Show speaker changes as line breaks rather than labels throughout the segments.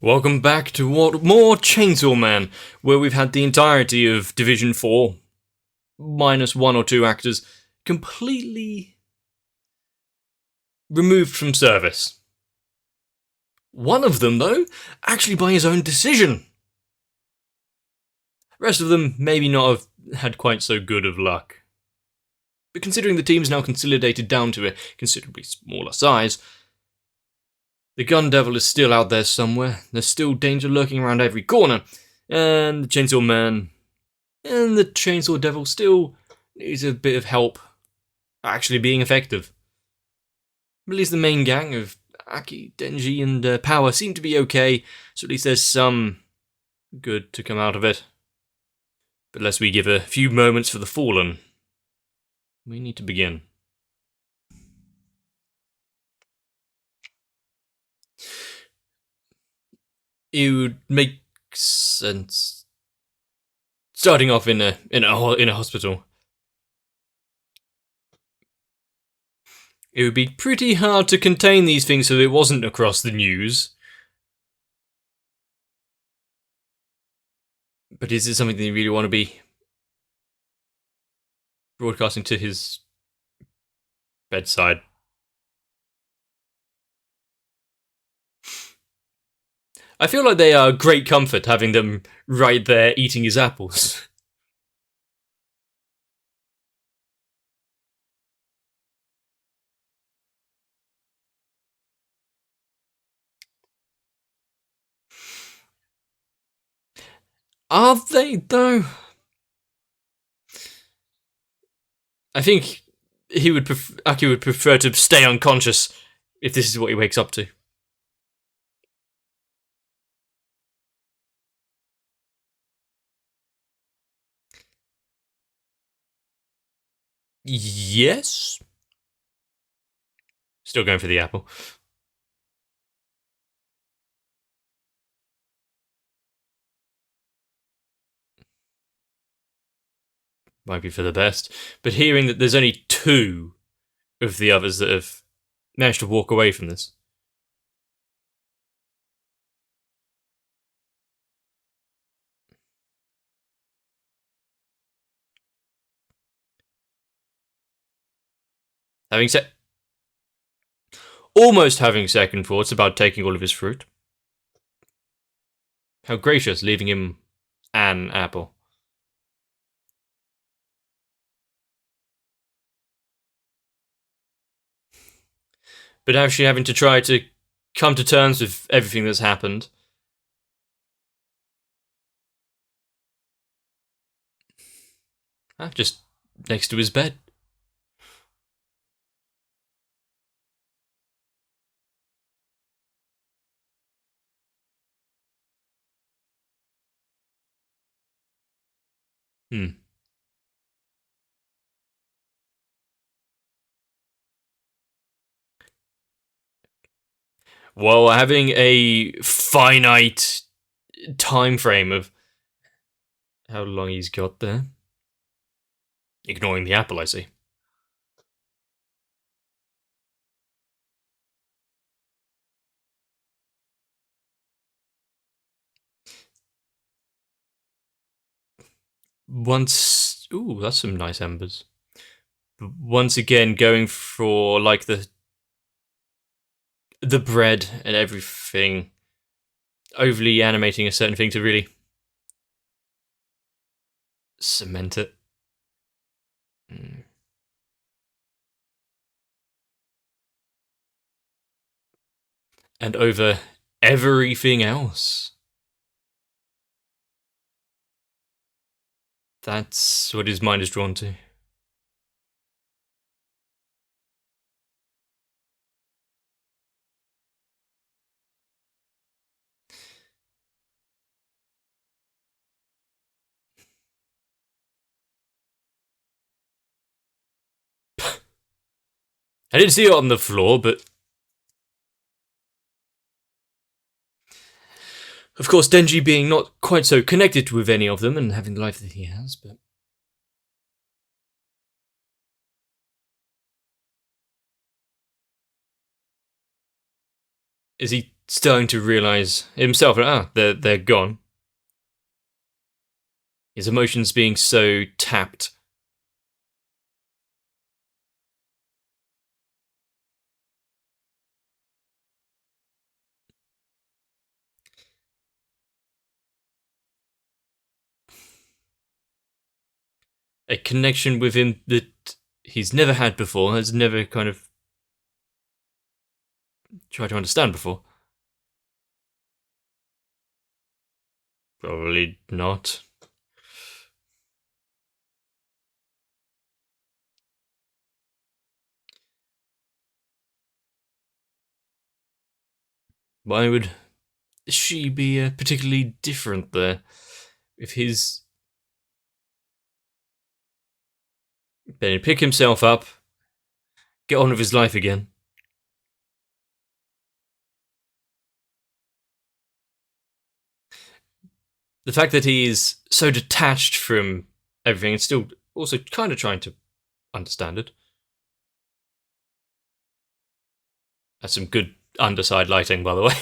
Welcome back to more Chainsaw Man, where we've had the entirety of Division 4, minus one or two actors, completely removed from service. One of them, though, actually by his own decision. The rest of them maybe not have had quite so good of luck. But considering the team's now consolidated down to a considerably smaller size, the Gun Devil is still out there somewhere. There's still danger lurking around every corner. And the Chainsaw Man and the Chainsaw Devil still needs a bit of help actually being effective. But at least the main gang of Aki, Denji, and Power seem to be okay, so at least there's some good to come out of it. But lest we give a few moments for the fallen, we need to begin. It would make sense starting off in a hospital. It would be pretty hard to contain these things so it wasn't across the news. But is it something that you really want to be broadcasting to his bedside? I feel like they are great comfort having them right there eating his apples. Are they, though? I think Aki would prefer to stay unconscious if this is what he wakes up to. Yes? Still going for the apple. Might be for the best. But hearing that there's only two of the others that have managed to walk away from this. Almost having second thoughts about taking all of his fruit. How gracious, leaving him an apple. But actually having to try to come to terms with everything that's happened. Just next to his bed. While having a finite time frame of how long he's got there. Ignoring the apple, I see. Ooh, that's some nice embers. Once again, going for like the bread and everything, overly animating a certain thing to really cement it. And over everything else. That's what his mind is drawn to. I didn't see it on the floor, but of course, Denji being not quite so connected with any of them and having the life that he has, but is he starting to realize himself, they're gone. His emotions being so tapped. A connection with him that he's never had before, has never kind of tried to understand before. Probably not. Why would she be particularly different there? If his. Then he'd pick himself up, get on with his life again. The fact that he's so detached from everything and still also kind of trying to understand it. That's some good underside lighting, by the way.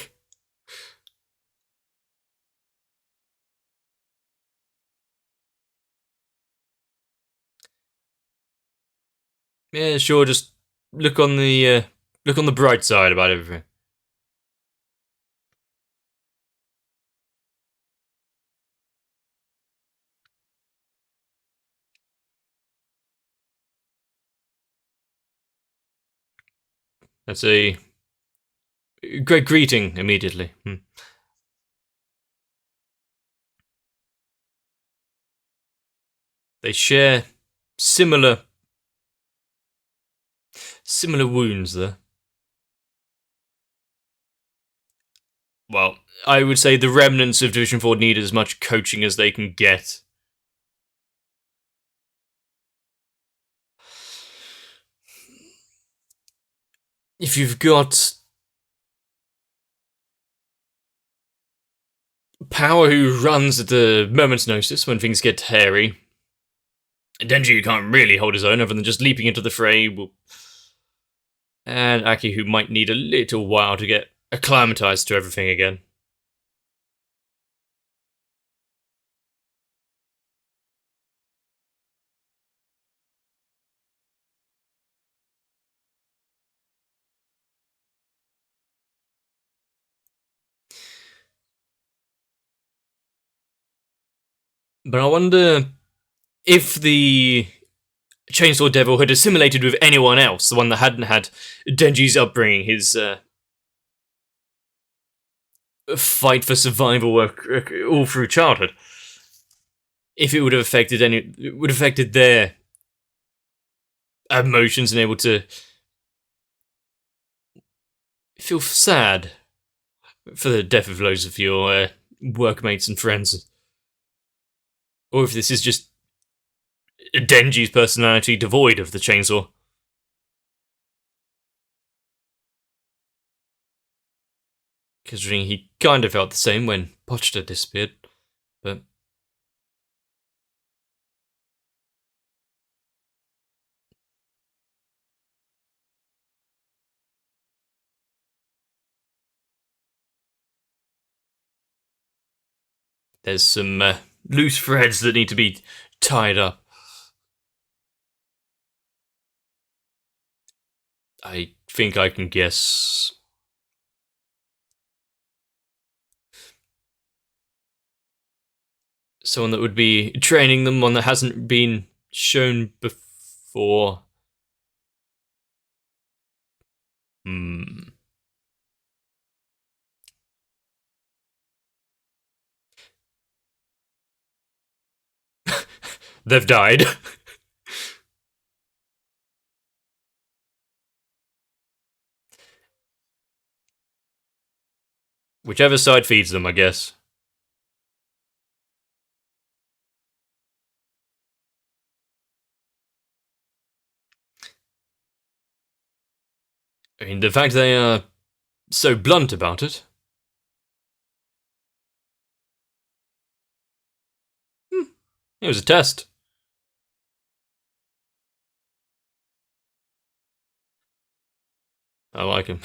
Yeah, sure. Just look on the bright side about everything. That's a great greeting immediately. They share similar wounds there. Well, I would say the remnants of Division 4 need as much coaching as they can get. If you've got Power who runs at the moment's notice when things get hairy, Denji can't really hold his own other than just leaping into the fray, and Aki who might need a little while to get acclimatized to everything again. But I wonder if the Chainsaw Devil had assimilated with anyone else, the one that hadn't had Denji's upbringing, his fight for survival work all through childhood. If it would have affected their emotions and able to feel sad for the death of loads of your workmates and friends. Or if this is just Denji's personality devoid of the chainsaw. Considering he kind of felt the same when Pochta disappeared, but there's some loose threads that need to be tied up. I think I can guess. Someone that would be training them, one that hasn't been shown before. They've died. Whichever side feeds them, I guess. I mean, the fact they are so blunt about it. It was a test. I like him.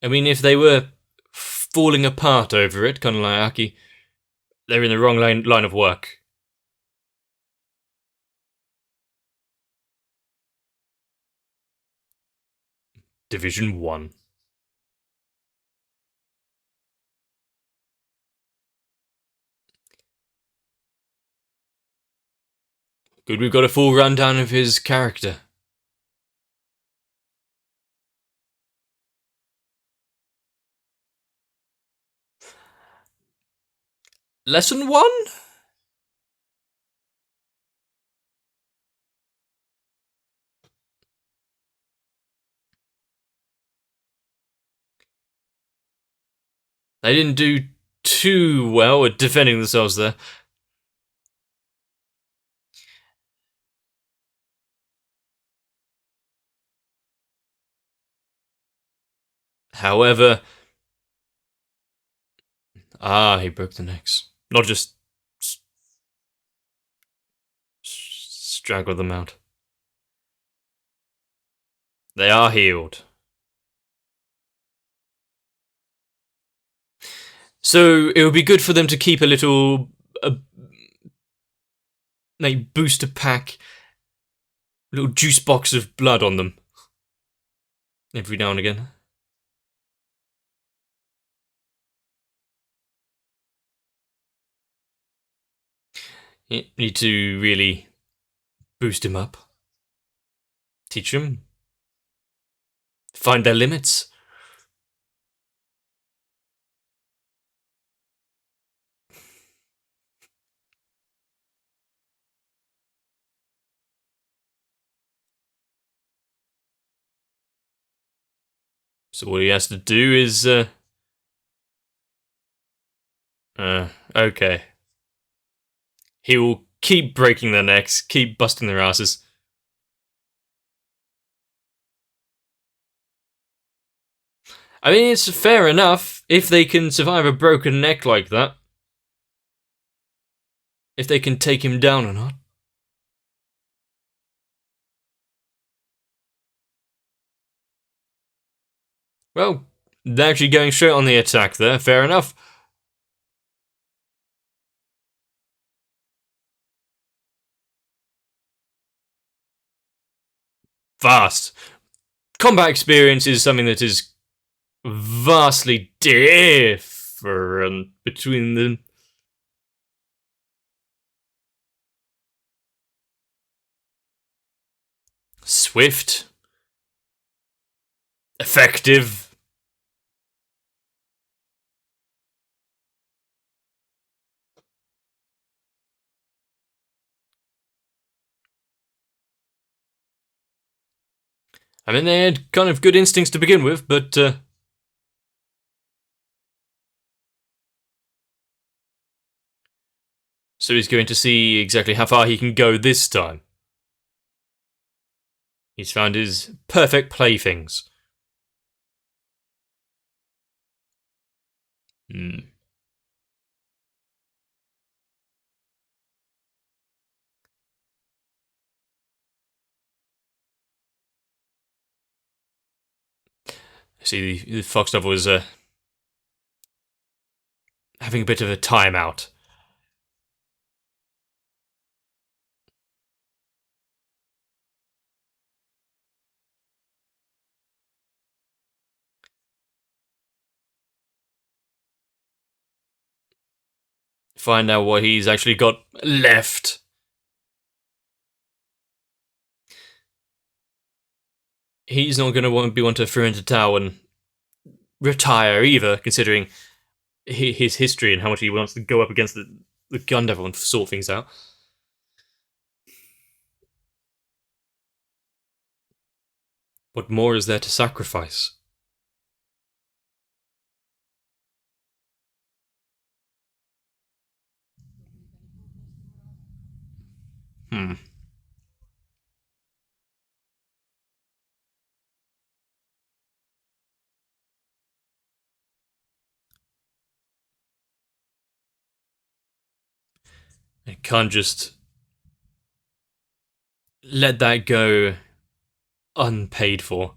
I mean, if they were falling apart over it, kind of like Aki, they're in the wrong line of work. Division 1. Good, we've got a full rundown of his character. Lesson 1? They didn't do too well at defending themselves there. However... he broke the necks. Not just... strangled them out. They are healed. So it would be good for them to keep a little... like, booster pack... little juice box of blood on them. Every now and again. You need to really boost him up. Teach him. Find their limits. So all he has to do is, okay. He will keep breaking their necks, keep busting their asses. I mean, it's fair enough if they can survive a broken neck like that. If they can take him down or not. Well, they're actually going straight on the attack there, fair enough. Vast. Combat experience is something that is vastly different between them. Swift. Effective. I mean, they had kind of good instincts to begin with, but... so he's going to see exactly how far he can go this time. He's found his perfect playthings. See, the Fox Devil was having a bit of a timeout. Find out what he's actually got left. He's not going to be one to throw into tower and retire either, considering his history and how much he wants to go up against the Gun Devil and sort things out. What more is there to sacrifice? I can't just let that go unpaid for.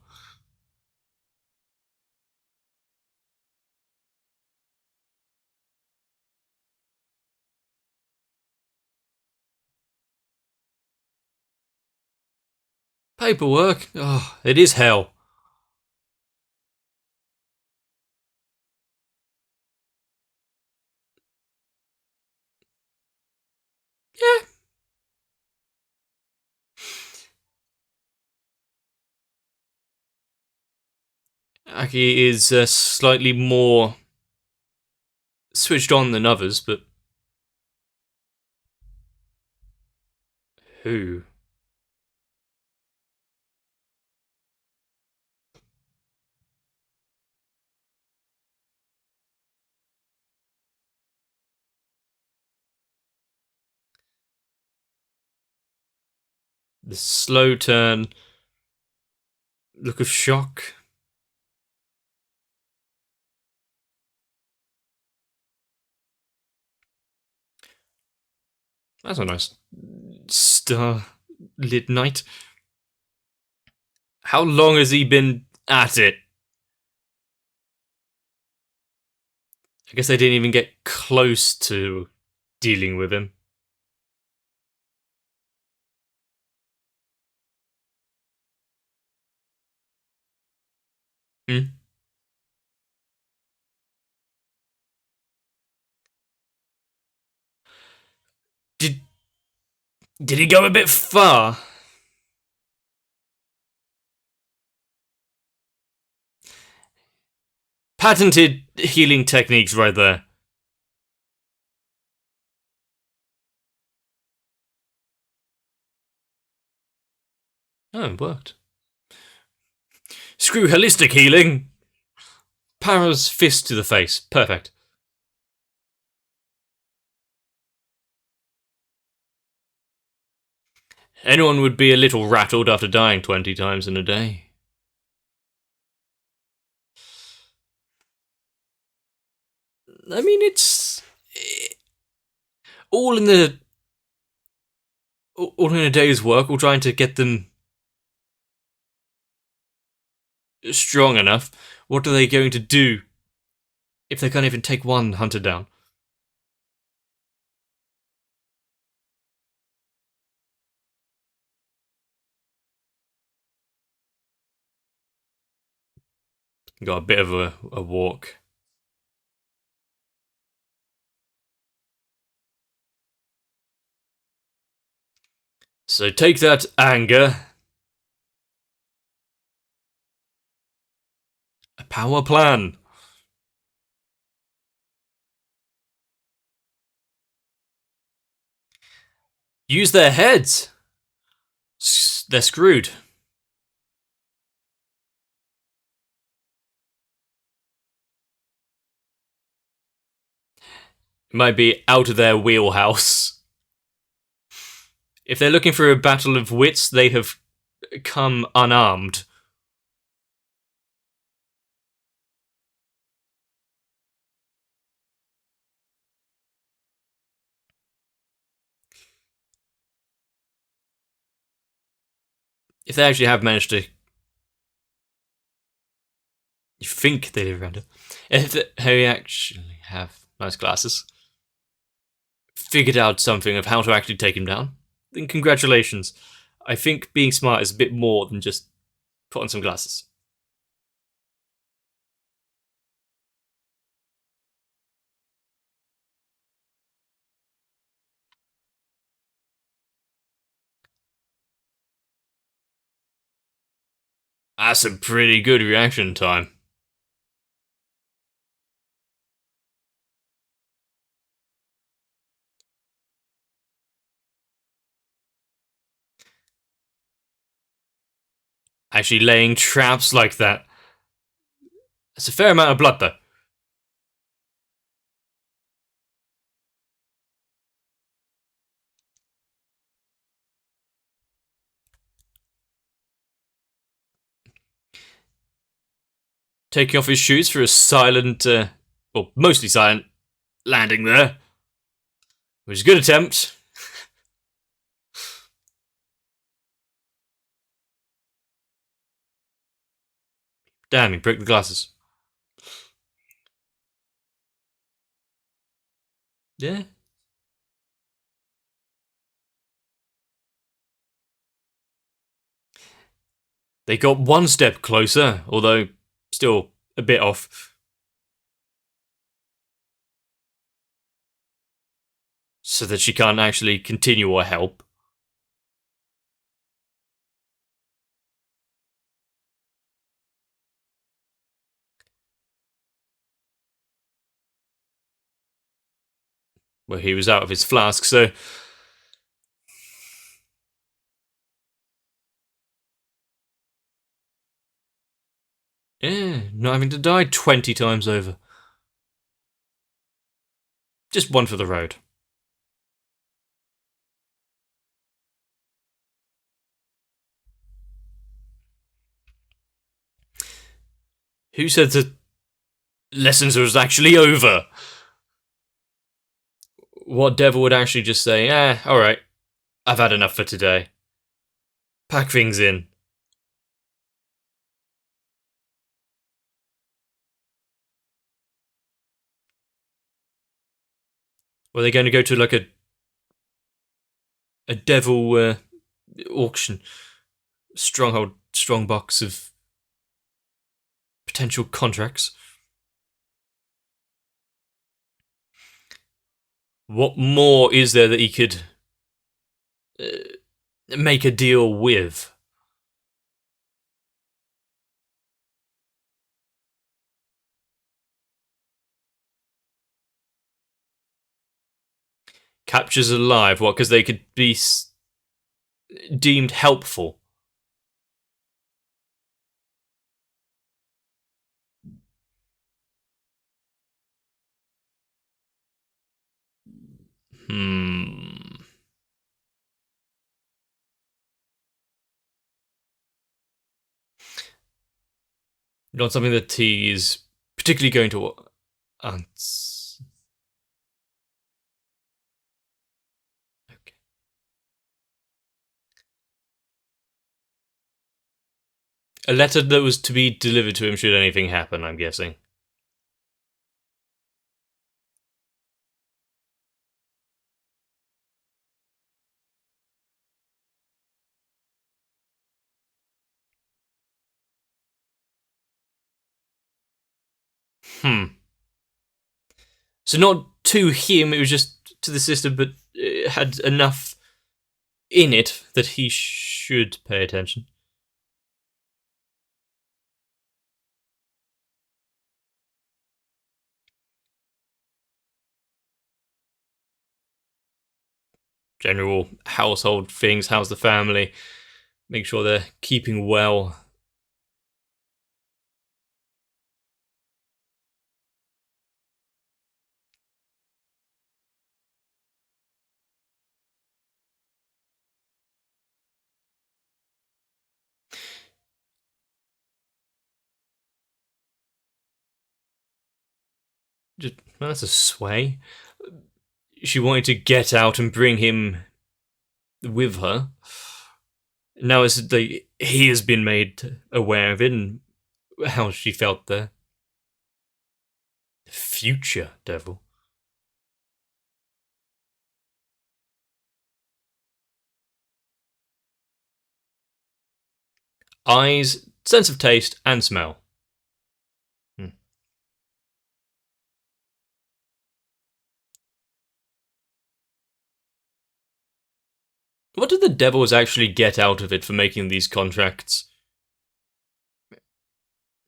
Paperwork? Oh, it is hell. Yeah. Aki is slightly more switched on than others, but who? The slow turn, look of shock. That's a nice star-lit night. How long has he been at it? I guess they didn't even get close to dealing with him. Hmm? Did he go a bit far? Patented healing techniques right there. Oh, it worked. Screw holistic healing. Para's fist to the face. Perfect. Anyone would be a little rattled after dying 20 times in a day. I mean, it's all in the all in a day's work, all trying to get them strong enough. What are they going to do if they can't even take one hunter down? Got a bit of a walk. So take that anger. A power plan. Use their heads. They're screwed. Might be out of their wheelhouse. If they're looking for a battle of wits, they have come unarmed. If they actually have managed to, you think they live around it. If they actually have nice glasses, figured out something of how to actually take him down, then congratulations. I think being smart is a bit more than just put on some glasses. That's a pretty good reaction time. Actually laying traps like that. That's a fair amount of blood, though. Taking off his shoes for a silent, well, mostly silent, landing there. Which is a good attempt. Damn, he broke the glasses. Yeah. They got one step closer, although still a bit off. So that she can't actually continue or help. Well, he was out of his flask, so... Yeah, not having to die 20 times over. Just one for the road. Who said the lessons was actually over? What devil would actually just say, alright, I've had enough for today. Pack things in. Were they going to go to like a devil auction? Strong box of potential contracts? What more is there that he could make a deal with? Captures alive, what? Because they could be deemed helpful. Not something that he is particularly going to answer. Okay. A letter that was to be delivered to him should anything happen, I'm guessing. So not to him, it was just to the system, but it had enough in it that he should pay attention. General household things, how's the family, make sure they're keeping well. Just, well, that's a sway. She wanted to get out and bring him with her. Now it's like he has been made aware of it and how she felt there. Future devil. Eyes, sense of taste, and smell. What did the devils actually get out of it for making these contracts?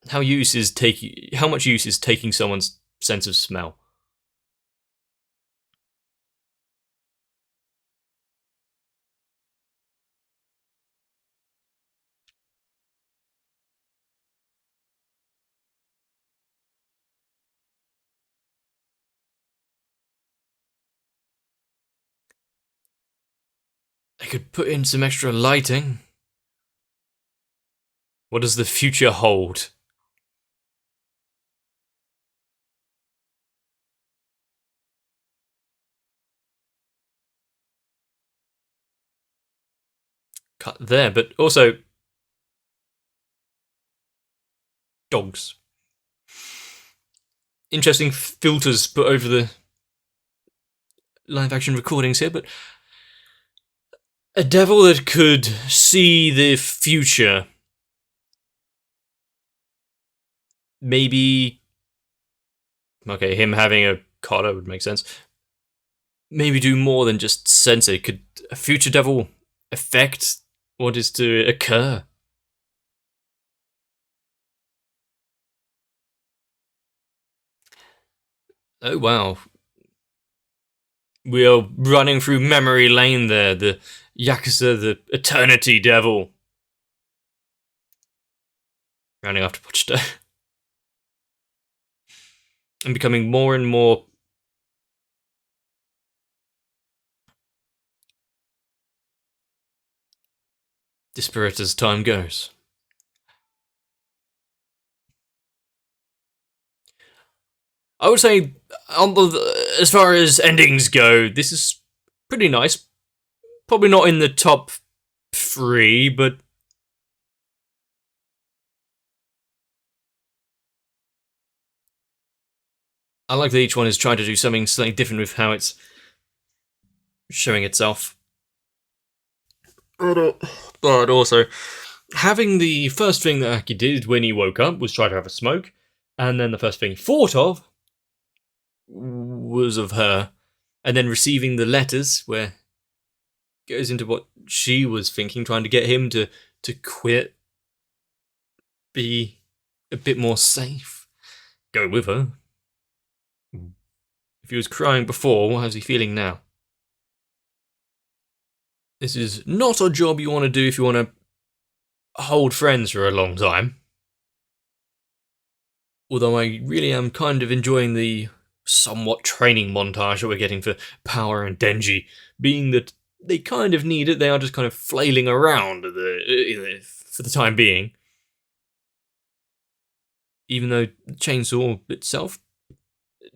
How much use is taking someone's sense of smell? They could put in some extra lighting. What does the future hold? Cut there, but also dogs. Interesting filters put over the live action recordings here, but a devil that could see the future maybe... Okay, him having a collar would make sense. Maybe do more than just sense it. Could a future devil affect what is to occur? Oh wow. We are running through memory lane there. The Yakuza, the Eternity Devil. Rounding after Pochita. And becoming more and more disparate as time goes. I would say, as far as endings go, this is pretty nice. Probably not in the top 3, but I like that each one is trying to do something slightly different with how it's showing itself. But also, having the first thing that Aki did when he woke up was try to have a smoke, and then the first thing he thought of was of her, and then receiving the letters where it goes into what she was thinking, trying to get him to quit, be a bit more safe, go with her. If he was crying before, how's he feeling now? This is not a job you want to do if you want to hold friends for a long time. Although I really am kind of enjoying the somewhat training montage that we're getting for Power and Denji, being that they kind of need it, they are just kind of flailing around for the time being. Even though Chainsaw itself,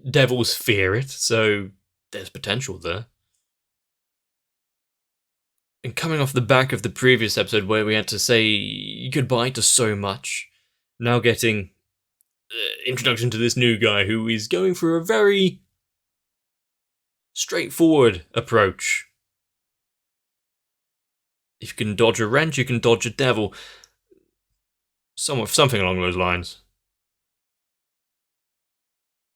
devils fear it, so there's potential there. And coming off the back of the previous episode where we had to say goodbye to so much, now getting introduction to this new guy who is going for a very straightforward approach. If you can dodge a wrench, you can dodge a devil. Something along those lines.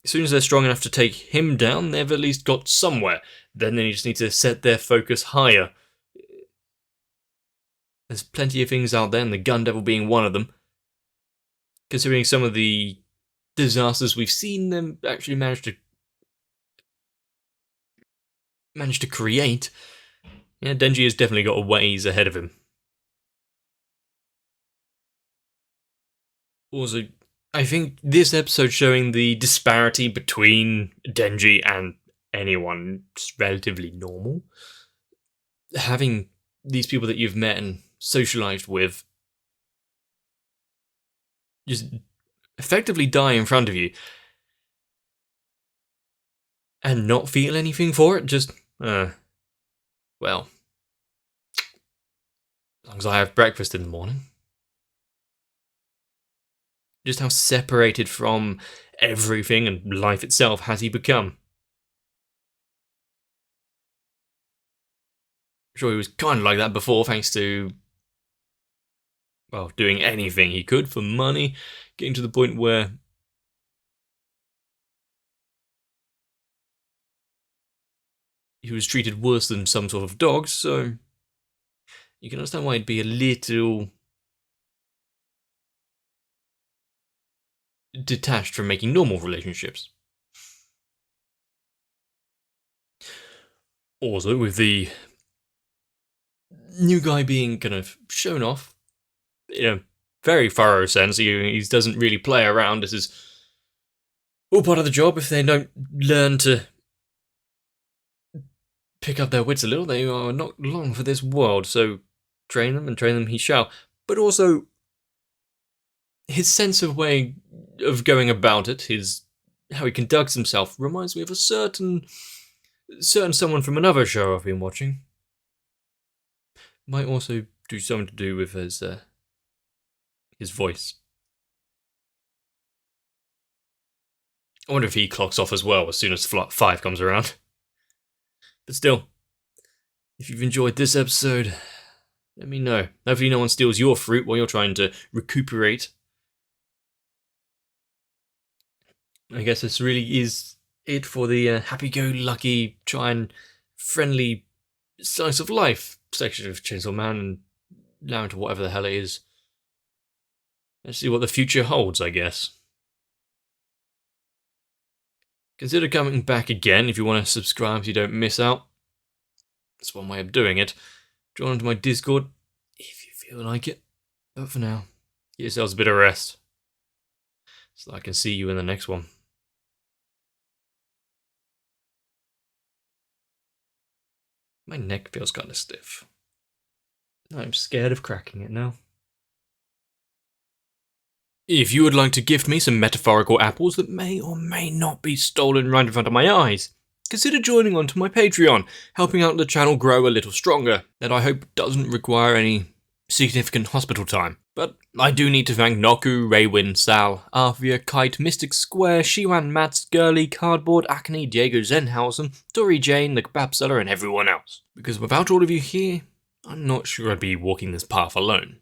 As soon as they're strong enough to take him down, they've at least got somewhere. Then they just need to set their focus higher. There's plenty of things out there, and the Gun Devil being one of them. Considering some of the disasters we've seen them actually manage to create, yeah, Denji has definitely got a ways ahead of him. Also, I think this episode showing the disparity between Denji and anyone relatively normal, having these people that you've met and socialized with just effectively die in front of you and not feel anything for it, just, well, as long as I have breakfast in the morning. Just how separated from everything and life itself has he become? I'm sure he was kind of like that before, thanks to, well, doing anything he could for money, getting to the point where he was treated worse than some sort of dog, so you can understand why he'd be a little detached from making normal relationships. Also, with the new guy being kind of shown off in a very thorough sense, he doesn't really play around. This is all part of the job. If they don't learn to pick up their wits a little, they are not long for this world, so train them, and train them he shall. But also, his sense of way of going about it, how he conducts himself, reminds me of a certain someone from another show I've been watching. Might also do something to do with his voice. I wonder if he clocks off as well as soon as 5 comes around. But still, if you've enjoyed this episode, let me know. Hopefully no one steals your fruit while you're trying to recuperate. I guess this really is it for the happy-go-lucky, try and friendly slice of life section of Chainsaw Man, and now into whatever the hell it is. Let's see what the future holds, I guess. Consider coming back again if you want to subscribe so you don't miss out. That's one way of doing it. Join onto my Discord if you feel like it. But for now, get yourselves a bit of rest, so I can see you in the next one. My neck feels kind of stiff. I'm scared of cracking it now. If you would like to gift me some metaphorical apples that may or may not be stolen right in front of my eyes, consider joining onto my Patreon, helping out the channel grow a little stronger, that I hope doesn't require any significant hospital time. But I do need to thank Noku, Raywin, Sal, Arthia, Kite, Mystic Square, Shiwan, Mats, Gurley, Cardboard, Acne, Diego Zenhausen, Dory Jane, the Kebab Seller, and everyone else. Because without all of you here, I'm not sure I'd be walking this path alone.